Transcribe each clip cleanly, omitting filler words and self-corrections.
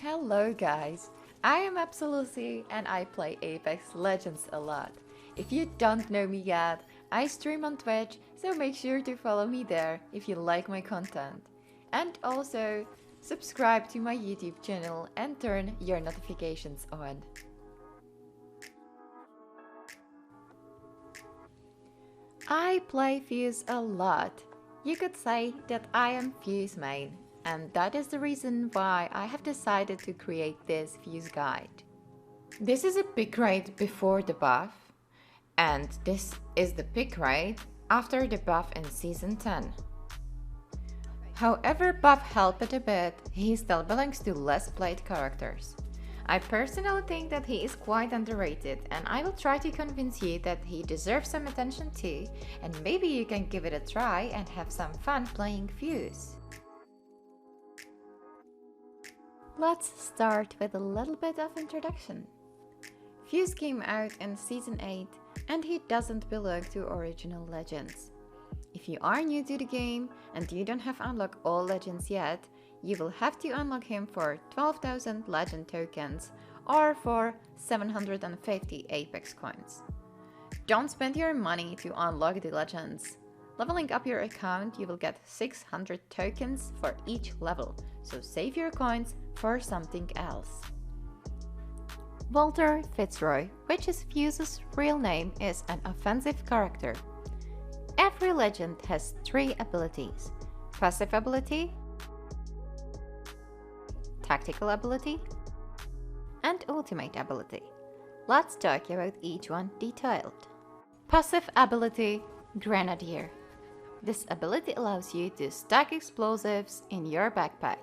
Hello guys, I am Absolutely and I play Apex Legends a lot. If you don't know me yet, I stream on Twitch, so make sure to follow me there if you like my content. And also, subscribe to my YouTube channel and turn your notifications on. I play Fuse a lot. You could say that I am Fuse main, and that is the reason why I have decided to create this Fuse guide. This is a pick rate before the buff, and this is the pick rate after the buff in Season 10. However buff helped it a bit, he still belongs to less played characters. I personally think that he is quite underrated, and I will try to convince you that he deserves some attention too, and maybe you can give it a try and have some fun playing Fuse. Let's start with a little bit of introduction. Fuse came out in Season 8 and he doesn't belong to original legends. If you are new to the game and you don't have unlocked all legends yet, you will have to unlock him for 12,000 legend tokens or for 750 Apex coins. Don't spend your money to unlock the legends. Leveling up your account, you will get 600 tokens for each level, so save your coins for something else. Walter Fitzroy, which is Fuse's real name, is an offensive character. Every legend has 3 abilities: passive ability, tactical ability, and ultimate ability. Let's talk about each one detailed. Passive ability, Grenadier. This ability allows you to stack explosives in your backpack.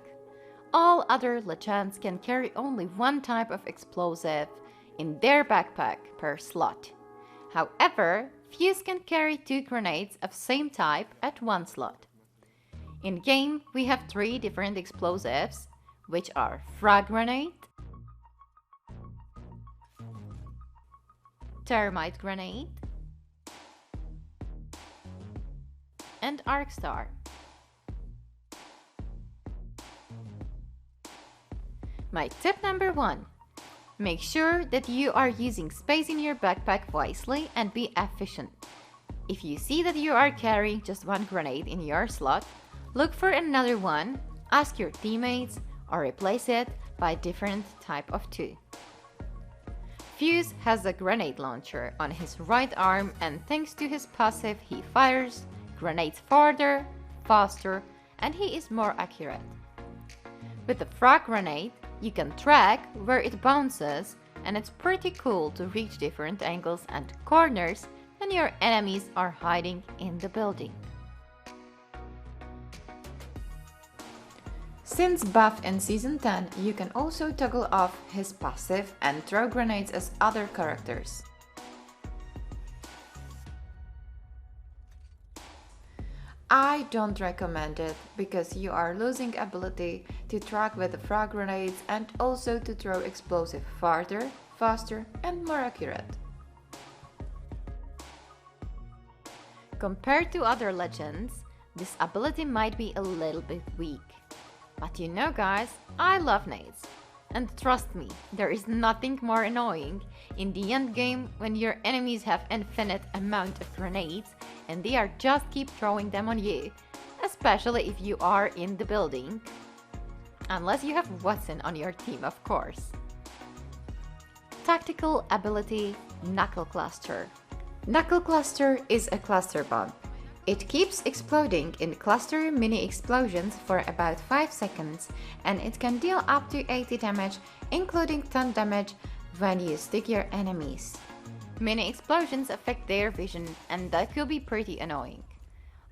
All other legends can carry only one type of explosive in their backpack per slot. However, Fuse can carry 2 grenades of same type at one slot. In game, we have 3 different explosives, which are frag grenade, thermite grenade, and arc star. My tip number 1. Make sure that you are using space in your backpack wisely and be efficient. If you see that you are carrying just 1 grenade in your slot, look for another one, ask your teammates, or replace it by different type of 2. Fuse has a grenade launcher on his right arm, and thanks to his passive he fires grenades farther, faster, and he is more accurate. With the frag grenade, you can track where it bounces, and it's pretty cool to reach different angles and corners when your enemies are hiding in the building. Since buff in Season 10, you can also toggle off his passive and throw grenades as other characters. I don't recommend it because you are losing ability to track with the frag grenades and also to throw explosive farther, faster, and more accurate. Compared to other legends, this ability might be a little bit weak. But you know guys, I love nades. And trust me, there is nothing more annoying in the end game when your enemies have infinite amount of grenades and they are just keep throwing them on you, especially if you are in the building. Unless you have Watson on your team, of course. Tactical ability, Knuckle Cluster. Knuckle Cluster is a cluster bomb. It keeps exploding in cluster mini explosions for about 5 seconds, and it can deal up to 80 damage, including 10 damage when you stick your enemies. Mini explosions affect their vision, and that could be pretty annoying.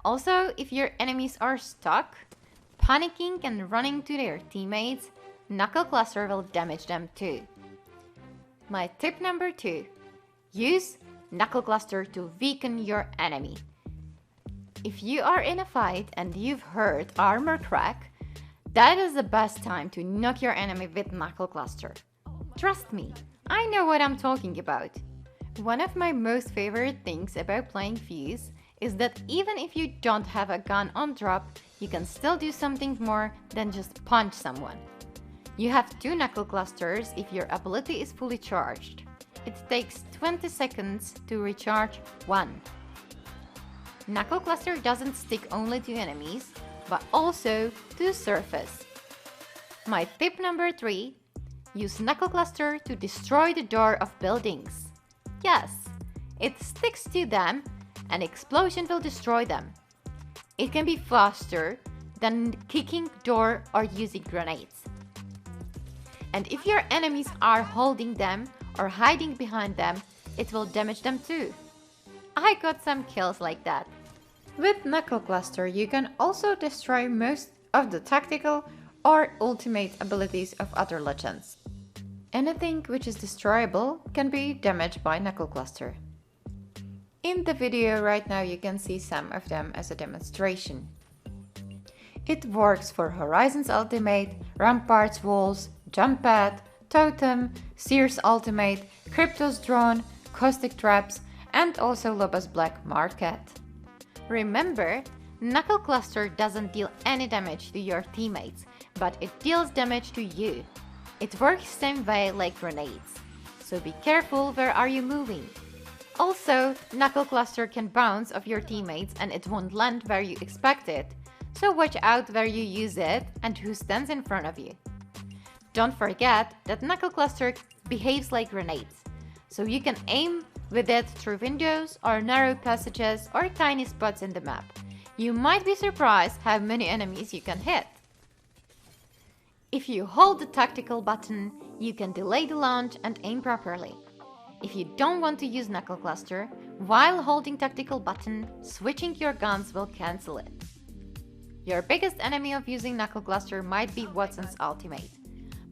Also, if your enemies are stuck, panicking and running to their teammates, Knuckle Cluster will damage them too. My tip number 2. Use Knuckle Cluster to weaken your enemy. If you are in a fight and you've heard armor crack, that is the best time to knock your enemy with Knuckle Cluster. Trust me, I know what I'm talking about. One of my most favorite things about playing Fuse is that even if you don't have a gun on drop, you can still do something more than just punch someone. You have 2 Knuckle clusters if your ability is fully charged. It takes 20 seconds to recharge 1. Knuckle cluster doesn't stick only to enemies, but also to surface. My tip number 3, use Knuckle cluster to destroy the door of buildings. Yes, it sticks to them and explosion will destroy them. It can be faster than kicking door or using grenades. And if your enemies are holding them or hiding behind them, it will damage them too. I got some kills like that. With Knuckle Cluster, you can also destroy most of the tactical or ultimate abilities of other legends. Anything which is destroyable can be damaged by Knuckle Cluster. In the video right now you can see some of them as a demonstration. It works for Horizon's ultimate, Rampart's walls, Jump Pad, Totem, Seer's ultimate, Crypto's drone, Caustic traps, and also Loba's black market. Remember, Knuckle Cluster doesn't deal any damage to your teammates, but it deals damage to you. It works same way like grenades, so be careful where are you moving. Also, Knuckle Cluster can bounce off your teammates and it won't land where you expect it, so watch out where you use it and who stands in front of you. Don't forget that Knuckle Cluster behaves like grenades, so you can aim with it through windows or narrow passages or tiny spots in the map. You might be surprised how many enemies you can hit. If you hold the tactical button, you can delay the launch and aim properly. If you don't want to use Knuckle Cluster, while holding tactical button, switching your guns will cancel it. Your biggest enemy of using Knuckle Cluster might be Watson's ultimate.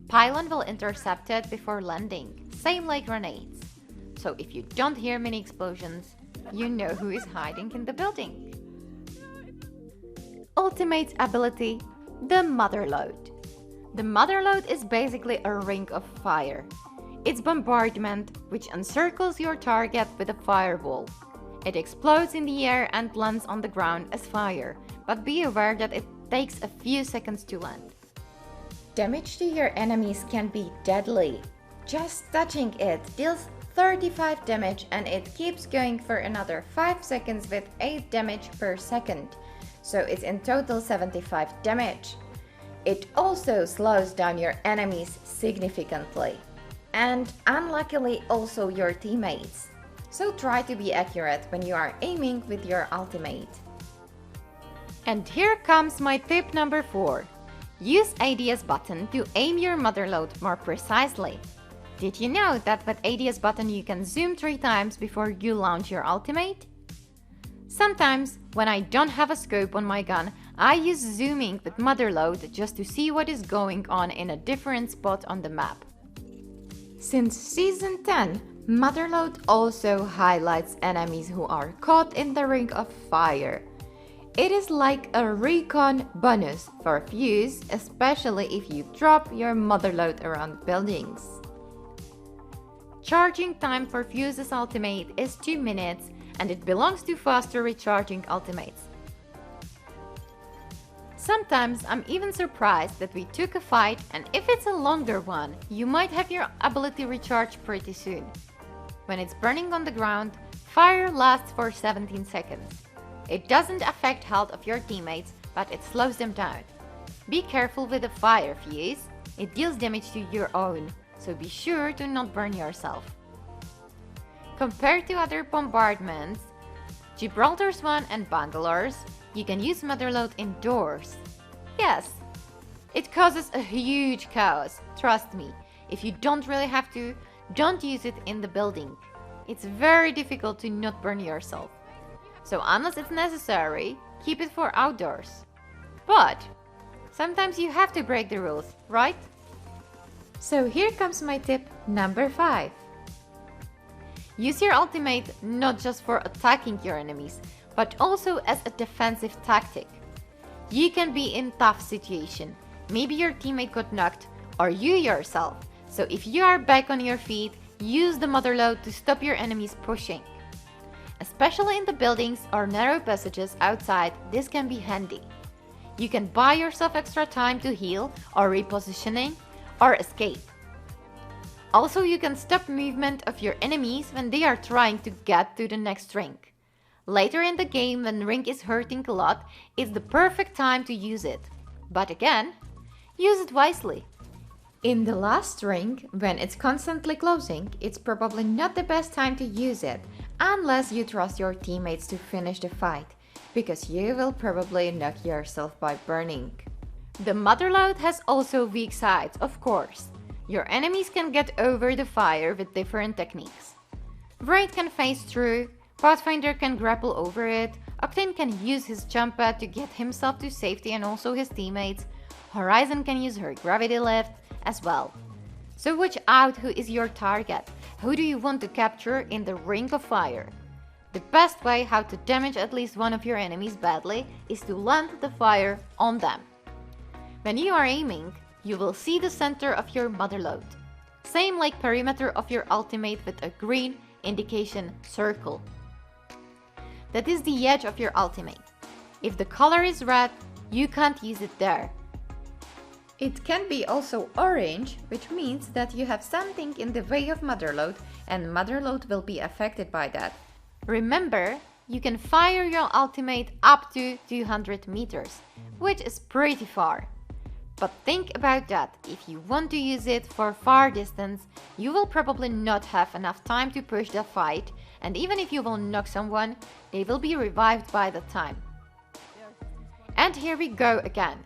Pylon will intercept it before landing, same like grenades. So if you don't hear many explosions, you know who is hiding in the building. Ultimate ability, the Motherlode. The Motherlode is basically a ring of fire. It's bombardment, which encircles your target with a fireball. It explodes in the air and lands on the ground as fire, but be aware that it takes a few seconds to land. Damage to your enemies can be deadly. Just touching it deals 35 damage and it keeps going for another 5 seconds with 8 damage per second, so it's in total 75 damage. It also slows down your enemies significantly, and unluckily also your teammates. So try to be accurate when you are aiming with your ultimate. And here comes my tip number 4. Use ADS button to aim your Motherlode more precisely. Did you know that with ADS button you can zoom 3 times before you launch your ultimate? Sometimes, when I don't have a scope on my gun, I use zooming with Motherlode just to see what is going on in a different spot on the map. Since Season 10, Motherlode also highlights enemies who are caught in the ring of fire. It is like a recon bonus for Fuse, especially if you drop your Motherlode around buildings. Charging time for Fuse's ultimate is 2 minutes and it belongs to faster recharging ultimates. Sometimes I'm even surprised that we took a fight and if it's a longer one, you might have your ability recharged pretty soon. When it's burning on the ground, fire lasts for 17 seconds. It doesn't affect health of your teammates, but it slows them down. Be careful with the fire Fuse, it deals damage to your own, so be sure to not burn yourself. Compared to other bombardments, Gibraltar's one and Bangalore's, you can use Motherlode indoors. Yes, it causes a huge chaos, trust me. If you don't really have to, don't use it in the building. It's very difficult to not burn yourself. So unless it's necessary, keep it for outdoors. But sometimes you have to break the rules, right? So here comes my tip number 5. Use your ultimate not just for attacking your enemies, but also as a defensive tactic. You can be in tough situation. Maybe your teammate got knocked, or you yourself. So if you are back on your feet, use the Motherlode to stop your enemies pushing. Especially in the buildings or narrow passages outside, this can be handy. You can buy yourself extra time to heal or repositioning, or escape. Also, you can stop movement of your enemies when they are trying to get to the next ring. Later in the game, when ring is hurting a lot, it's the perfect time to use it. But again, use it wisely. In the last ring, when it's constantly closing, it's probably not the best time to use it, unless you trust your teammates to finish the fight, because you will probably knock yourself by burning. The Motherlode has also weak sides, of course. Your enemies can get over the fire with different techniques. Wraith can phase through, Pathfinder can grapple over it, Octane can use his jump pad to get himself to safety and also his teammates, Horizon can use her gravity lift as well. So watch out who is your target, who do you want to capture in the ring of fire. The best way how to damage at least one of your enemies badly is to land the fire on them. When you are aiming, you will see the center of your Motherlode. Same like perimeter of your ultimate with a green indication circle. That is the edge of your ultimate. If the color is red, you can't use it there. It can be also orange, which means that you have something in the way of Motherlode, and Motherlode will be affected by that. Remember, you can fire your ultimate up to 200 meters, which is pretty far. But think about that, if you want to use it for far distance, you will probably not have enough time to push the fight, and even if you will knock someone, they will be revived by the time. And here we go again.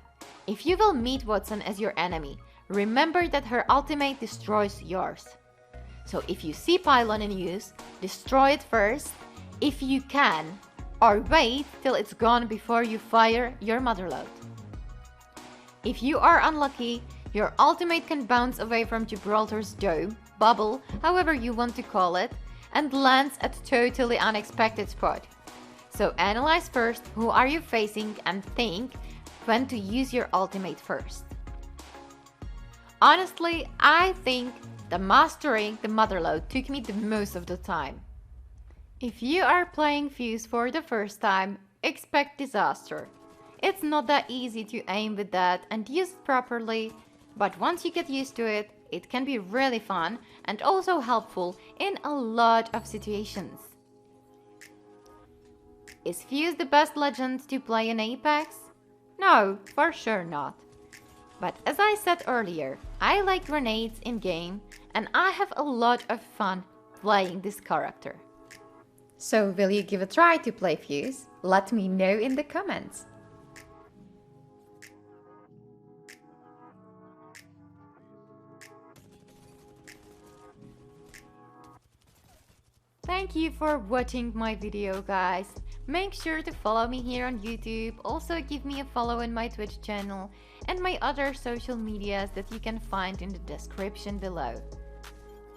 If you will meet Watson as your enemy, remember that her ultimate destroys yours. So if you see Pylon in use, destroy it first, if you can, or wait till it's gone before you fire your Motherlode. If you are unlucky, your ultimate can bounce away from Gibraltar's dome, bubble, however you want to call it, and lands at a totally unexpected spot. So analyze first who are you facing and think when to use your ultimate first. Honestly, I think the mastering the Motherlode took me the most of the time. If you are playing Fuse for the first time, expect disaster. It's not that easy to aim with that and use it properly, but once you get used to it, it can be really fun and also helpful in a lot of situations. Is Fuse the best legend to play in Apex? No, for sure not. But as I said earlier, I like grenades in game and I have a lot of fun playing this character. So will you give a try to play Fuse? Let me know in the comments. Thank you for watching my video, guys. Make sure to follow me here on YouTube, also give me a follow on my Twitch channel and my other social medias that you can find in the description below.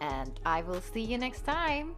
And I will see you next time.